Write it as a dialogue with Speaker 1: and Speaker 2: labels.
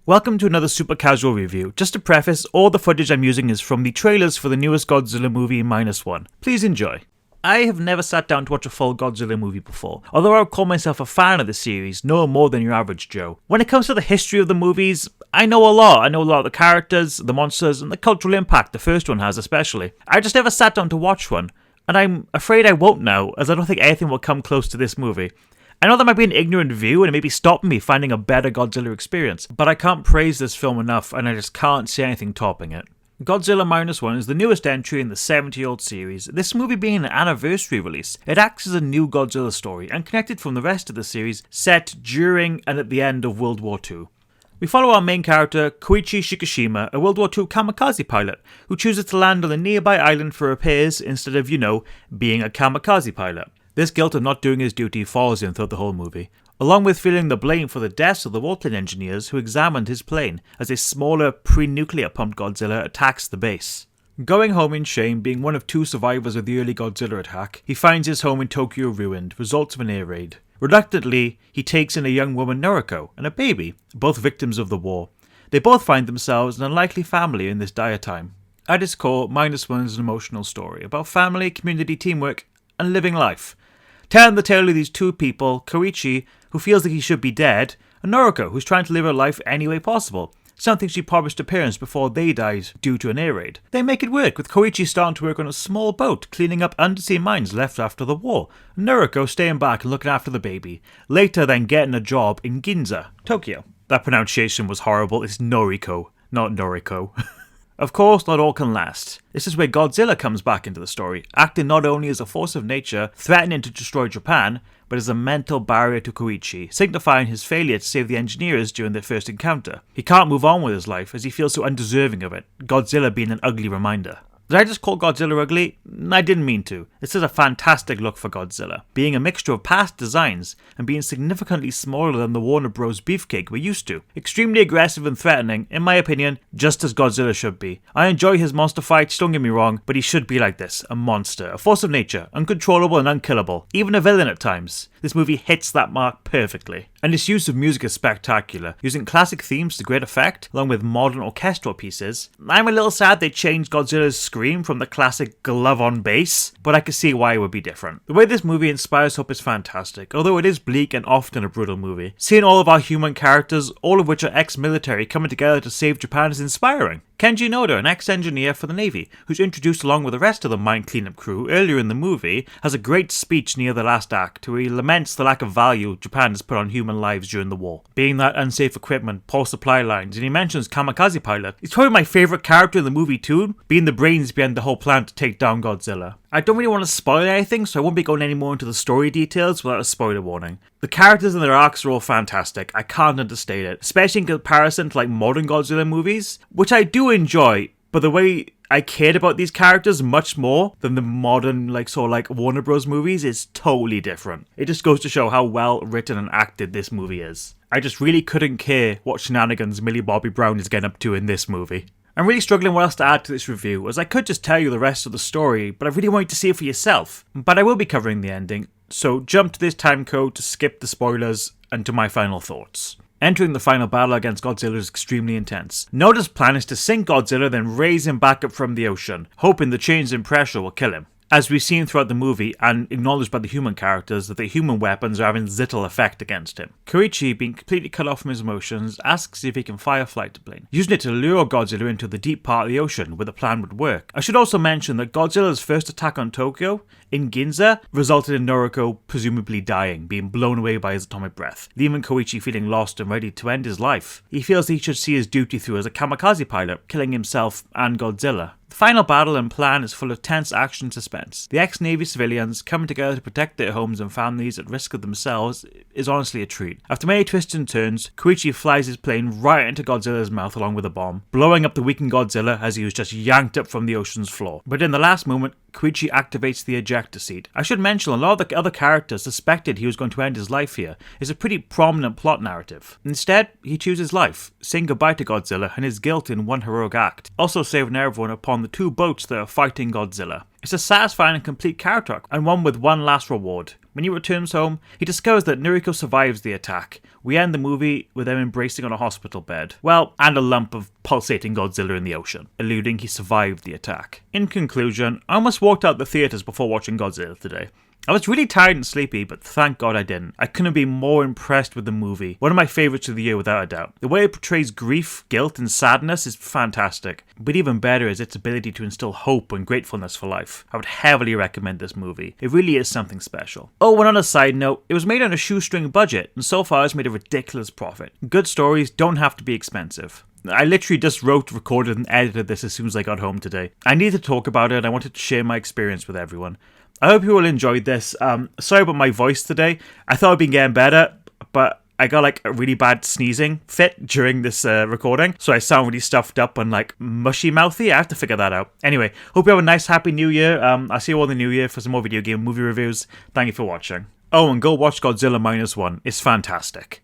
Speaker 1: Welcome to another super casual review. Just to preface, all the footage I'm using is from the trailers for the newest Godzilla movie Minus One. Please enjoy. I have never sat down to watch a full Godzilla movie before, although I would call myself a fan of the series, no more than your average Joe. When it comes to the history of the movies, I know a lot. I know a lot of the characters, the monsters, and the cultural impact the first one has especially. I just never sat down to watch one, and I'm afraid I won't now, as I don't think anything will come close to this movie. I know that might be an ignorant view and it may be stopping me finding a better Godzilla experience, but I can't praise this film enough and I just can't see anything topping it. Godzilla Minus One is the newest entry in the 70-year-old series. This movie being an anniversary release, it acts as a new Godzilla story and connected from the rest of the series set during and at the end of World War II. We follow our main character, Koichi Shikishima, a World War II kamikaze pilot who chooses to land on a nearby island for repairs instead of, being a kamikaze pilot. This guilt of not doing his duty follows him throughout the whole movie, along with feeling the blame for the deaths of the warplane engineers who examined his plane as a smaller, pre-nuclear pumped Godzilla attacks the base. Going home in shame, being one of two survivors of the early Godzilla attack, he finds his home in Tokyo ruined, results of an air raid. Reluctantly, he takes in a young woman Noriko and a baby, both victims of the war. They both find themselves an unlikely family in this dire time. At its core, Minus One is an emotional story about family, community, teamwork, and living life. Telling the tale of these two people, Koichi, who feels that he should be dead, and Noriko, who's trying to live her life any way possible, something she promised her parents before they died due to an air raid. They make it work, with Koichi starting to work on a small boat, cleaning up undersea mines left after the war, and Noriko staying back and looking after the baby, later then getting a job in Ginza, Tokyo. That pronunciation was horrible, it's Noriko, not Noriko. Of course, not all can last. This is where Godzilla comes back into the story, acting not only as a force of nature, threatening to destroy Japan, but as a mental barrier to Koichi, signifying his failure to save the engineers during their first encounter. He can't move on with his life as he feels so undeserving of it, Godzilla being an ugly reminder. Did I just call Godzilla ugly? I didn't mean to. This is a fantastic look for Godzilla, being a mixture of past designs and being significantly smaller than the Warner Bros. Beefcake we're used to. Extremely aggressive and threatening, in my opinion, just as Godzilla should be. I enjoy his monster fights, don't get me wrong, but he should be like this, a monster, a force of nature, uncontrollable and unkillable, even a villain at times. This movie hits that mark perfectly. And its use of music is spectacular, using classic themes to great effect, along with modern orchestral pieces. I'm a little sad they changed Godzilla's scream from the classic glove on bass, but I can see why it would be different. The way this movie inspires hope is fantastic, although it is bleak and often a brutal movie. Seeing all of our human characters, all of which are ex-military, coming together to save Japan is inspiring. Kenji Noda, an ex-engineer for the Navy, who's introduced along with the rest of the mine cleanup crew earlier in the movie, has a great speech near the last act where he laments the lack of value Japan has put on human lives during the war, being that unsafe equipment, poor supply lines, and he mentions Kamikaze pilot. He's probably my favourite character in the movie too, being the brains behind the whole plan to take down Godzilla. I don't really want to spoil anything, so I won't be going any more into the story details without a spoiler warning. The characters and their arcs are all fantastic, I can't understate it, especially in comparison to modern Godzilla movies, which I do enjoy, but the way I cared about these characters much more than the modern Warner Bros. Movies is totally different. It just goes to show how well written and acted this movie is. I just really couldn't care what shenanigans Millie Bobby Brown is getting up to in this movie. I'm really struggling what else to add to this review, as I could just tell you the rest of the story, but I really want you to see it for yourself. But I will be covering the ending, so jump to this time code to skip the spoilers and to my final thoughts. Entering the final battle against Godzilla is extremely intense. Noda's plan is to sink Godzilla, then raise him back up from the ocean, hoping the change in pressure will kill him. As we've seen throughout the movie, and acknowledged by the human characters, that the human weapons are having little effect against him. Koichi, being completely cut off from his emotions, asks if he can fly a flight plane, using it to lure Godzilla into the deep part of the ocean where the plan would work. I should also mention that Godzilla's first attack on Tokyo, in Ginza, resulted in Noriko presumably dying, being blown away by his atomic breath, leaving Koichi feeling lost and ready to end his life. He feels that he should see his duty through as a kamikaze pilot, killing himself and Godzilla. The final battle and plan is full of tense action and suspense. The ex-Navy civilians coming together to protect their homes and families at risk of themselves is honestly a treat. After many twists and turns, Koichi flies his plane right into Godzilla's mouth along with a bomb, blowing up the weakened Godzilla as he was just yanked up from the ocean's floor. But in the last moment, Koichi activates the ejector seat. I should mention a lot of the other characters suspected he was going to end his life here. It's a pretty prominent plot narrative. Instead, he chooses life, saying goodbye to Godzilla and his guilt in one heroic act, also saving everyone upon the two boats that are fighting Godzilla. It's a satisfying and complete character arc, and one with one last reward. When he returns home, he discovers that Noriko survives the attack. We end the movie with them embracing on a hospital bed. Well, and a lump of pulsating Godzilla in the ocean, alluding he survived the attack. In conclusion, I almost walked out the theatres before watching Godzilla today. I was really tired and sleepy, but thank God I didn't. I couldn't be more impressed with the movie. One of my favourites of the year without a doubt. The way it portrays grief, guilt and sadness is fantastic. But even better is its ability to instill hope and gratefulness for life. I would heavily recommend this movie. It really is something special. Oh, and on a side note, it was made on a shoestring budget, and so far has made a ridiculous profit. Good stories don't have to be expensive. I literally just wrote, recorded and edited this as soon as I got home today. I needed to talk about it and I wanted to share my experience with everyone. I hope you all enjoyed this. Sorry about my voice today. I thought I'd been getting better, but I got like a really bad sneezing fit during this recording, so I sound really stuffed up and like mushy mouthy. I have to figure that out. Anyway, hope you have a nice happy new year. I'll see you all in the new year for some more video game movie reviews. Thank you for watching. Oh, and go watch Godzilla Minus One. It's fantastic.